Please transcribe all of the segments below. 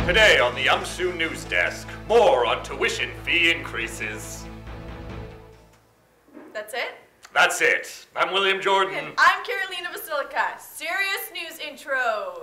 Today on the UMSU News Desk, more on tuition fee increases. That's it? That's it. I'm William Jordan. And I'm Carolina Vasilica. Serious news intro.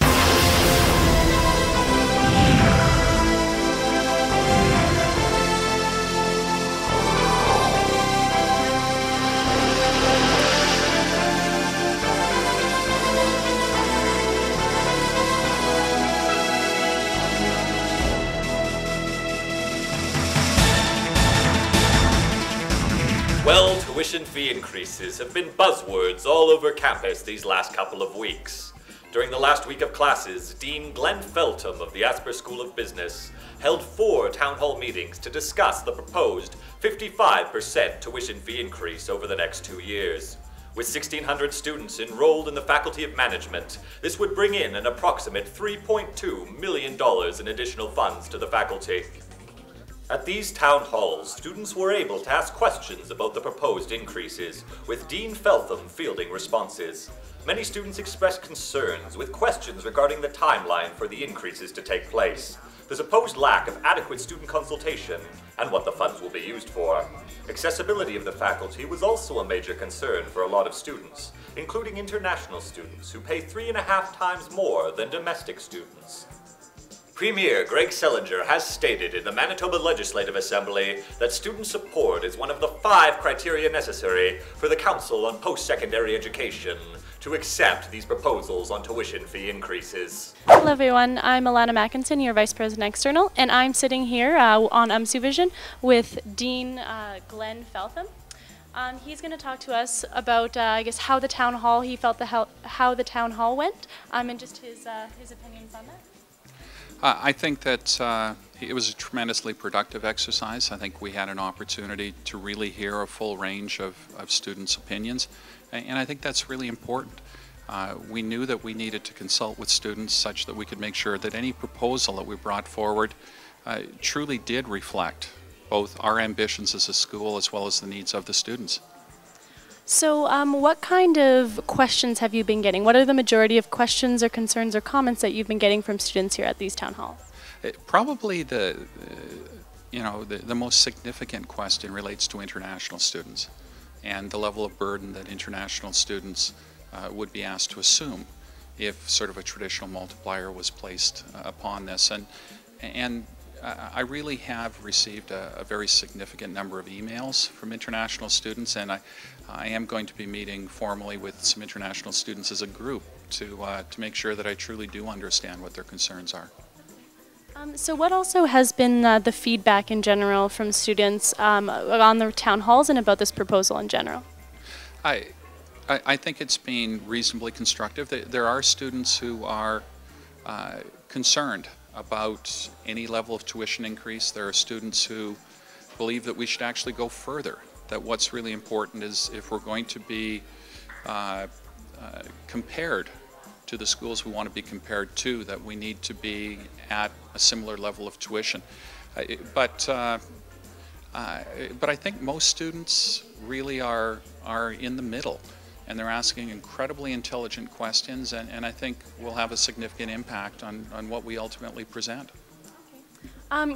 Well, tuition fee increases have been buzzwords all over campus these last couple of weeks. During the last week of classes, Dean Glenn Feltham of the Asper School of Business held 4 town hall meetings to discuss the proposed 55% tuition fee increase over the next 2 years. With 1,600 students enrolled in the Faculty of Management, this would bring in an approximate $3.2 million in additional funds to the faculty. At these town halls, students were able to ask questions about the proposed increases, with Dean Feltham fielding responses. Many students expressed concerns with questions regarding the timeline for the increases to take place, the supposed lack of adequate student consultation, and what the funds will be used for. Accessibility of the faculty was also a major concern for a lot of students, including international students who pay 3.5 times more than domestic students. Premier Greg Selinger has stated in the Manitoba Legislative Assembly that student support is one of the 5 criteria necessary for the Council on Post-Secondary Education to accept these proposals on tuition fee increases. Hello everyone, I'm Alanna Makinson, your Vice President External, and I'm sitting here on UMSU Vision with Dean Glenn Feltham. He's going to talk to us about, I guess, how the town hall, he felt how the town hall went, and just his opinions on that. I think that it was a tremendously productive exercise. I think we had an opportunity to really hear a full range of students' opinions, and I think that's really important. We knew that we needed to consult with students such that we could make sure that any proposal that we brought forward truly did reflect both our ambitions as a school as well as the needs of the students. So what kind of questions have you been getting? What are the majority of questions or concerns or comments that you've been getting from students here at these town halls? Probably the most significant question relates to international students and the level of burden that international students would be asked to assume if sort of a traditional multiplier was placed upon this. And I really have received a very significant number of emails from international students, and I am going to be meeting formally with some international students as a group to make sure that I truly do understand what their concerns are. So what also has been the feedback in general from students on the town halls and about this proposal in general? I think it's been reasonably constructive. There are students who are concerned about any level of tuition increase. There are students who believe that we should actually go further, that what's really important is if we're going to be compared to the schools we want to be compared to, that we need to be at a similar level of tuition. But I think most students really are in the middle, and they're asking incredibly intelligent questions, and I think will have a significant impact on what we ultimately present.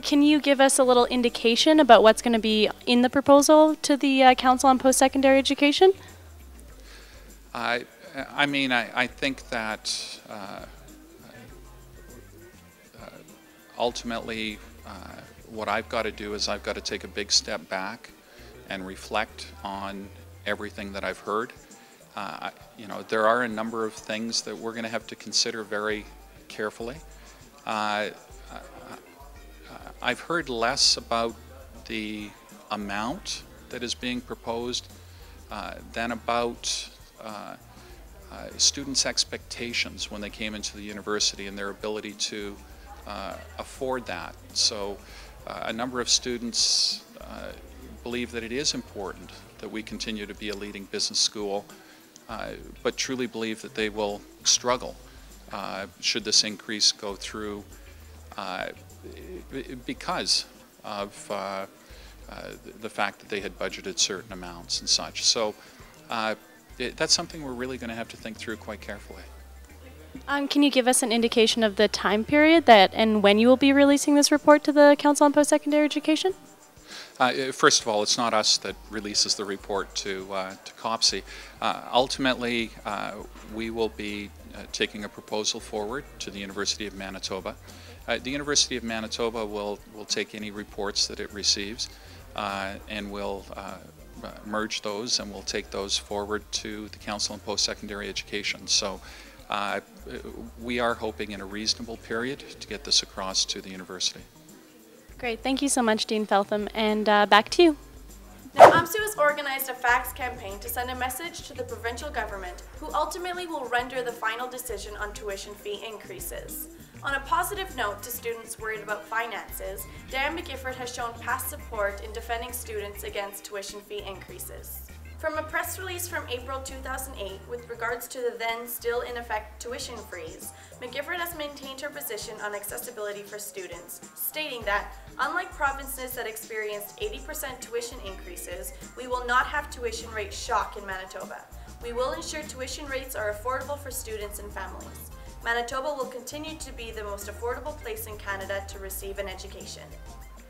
Can you give us a little indication about what's going to be in the proposal to the Council on Post-Secondary Education? I think that ultimately what I've got to do is I've got to take a big step back and reflect on everything that I've heard. There are a number of things that we're going to have to consider very carefully. I've heard less about the amount that is being proposed than about students' expectations when they came into the university and their ability to afford that. So a number of students believe that it is important that we continue to be a leading business school, but truly believe that they will struggle should this increase go through because of the fact that they had budgeted certain amounts and such. So that's something we're really going to have to think through quite carefully. Can you give us an indication of the time period that and when you will be releasing this report to the Council on Post-Secondary Education? First of all, it's not us that releases the report to COPSI. Ultimately, we will be taking a proposal forward to the University of Manitoba. The University of Manitoba will take any reports that it receives and will merge those, and we'll take those forward to the Council on Post-Secondary Education. So we are hoping in a reasonable period to get this across to the university. Great, thank you so much, Dean Feltham, and back to you. Now, UMSU has organized a fax campaign to send a message to the provincial government, who ultimately will render the final decision on tuition fee increases. On a positive note to students worried about finances, Diane McGifford has shown past support in defending students against tuition fee increases. From a press release from April 2008 with regards to the then still in effect tuition freeze, McGifford has maintained her position on accessibility for students, stating that, unlike provinces that experienced 80% tuition increases, we will not have tuition rate shock in Manitoba. We will ensure tuition rates are affordable for students and families. Manitoba will continue to be the most affordable place in Canada to receive an education.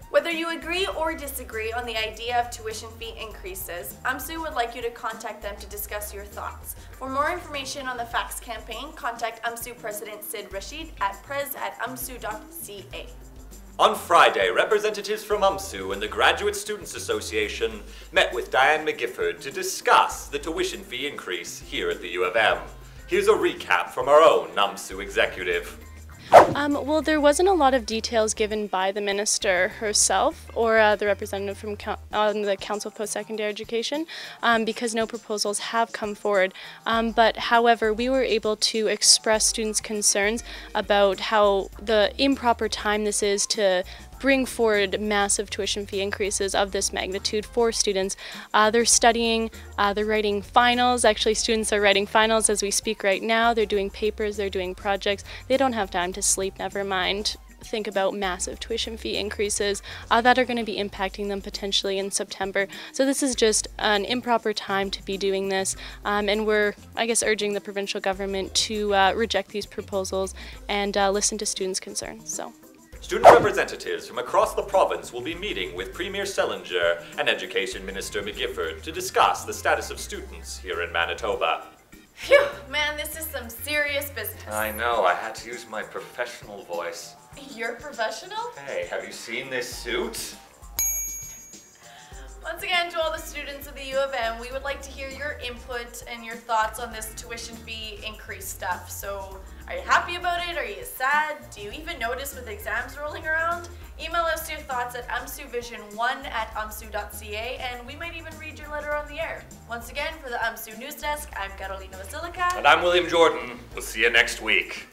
Whether you agree or disagree on the idea of tuition fee increases, UMSU would like you to contact them to discuss your thoughts. For more information on the fax campaign, contact UMSU President Sid Rashid at pres@umsu.ca. On Friday, representatives from UMSU and the Graduate Students Association met with Diane McGifford to discuss the tuition fee increase here at the U of M. Here's a recap from our own UMSU executive. Well, there wasn't a lot of details given by the minister herself or the representative from the Council of Post-Secondary Education because no proposals have come forward. But however, we were able to express students' concerns about how the improper time this is to bring forward massive tuition fee increases of this magnitude for students. They're studying, they're writing finals. Actually, students are writing finals as we speak right now. They're doing papers, they're doing projects. They don't have time to sleep, never mind think about massive tuition fee increases that are going to be impacting them potentially in September. So this is just an improper time to be doing this, and we're, I guess, urging the provincial government to reject these proposals and listen to students' concerns. So. Student representatives from across the province will be meeting with Premier Selinger and Education Minister McGifford to discuss the status of students here in Manitoba. Phew, man, this is some serious business. I know, I had to use my professional voice. You're professional? Hey, have you seen this suit? Once again, to all the students of the U of M, we would like to hear your input and your thoughts on this tuition fee increase stuff. So, are you happy about it? Are you sad? Do you even notice with exams rolling around? Email us your thoughts at umsuvision1@umsu.ca, and we might even read your letter on the air. Once again, for the UMSU News Desk, I'm Carolina Vasilica. And I'm William Jordan. We'll see you next week.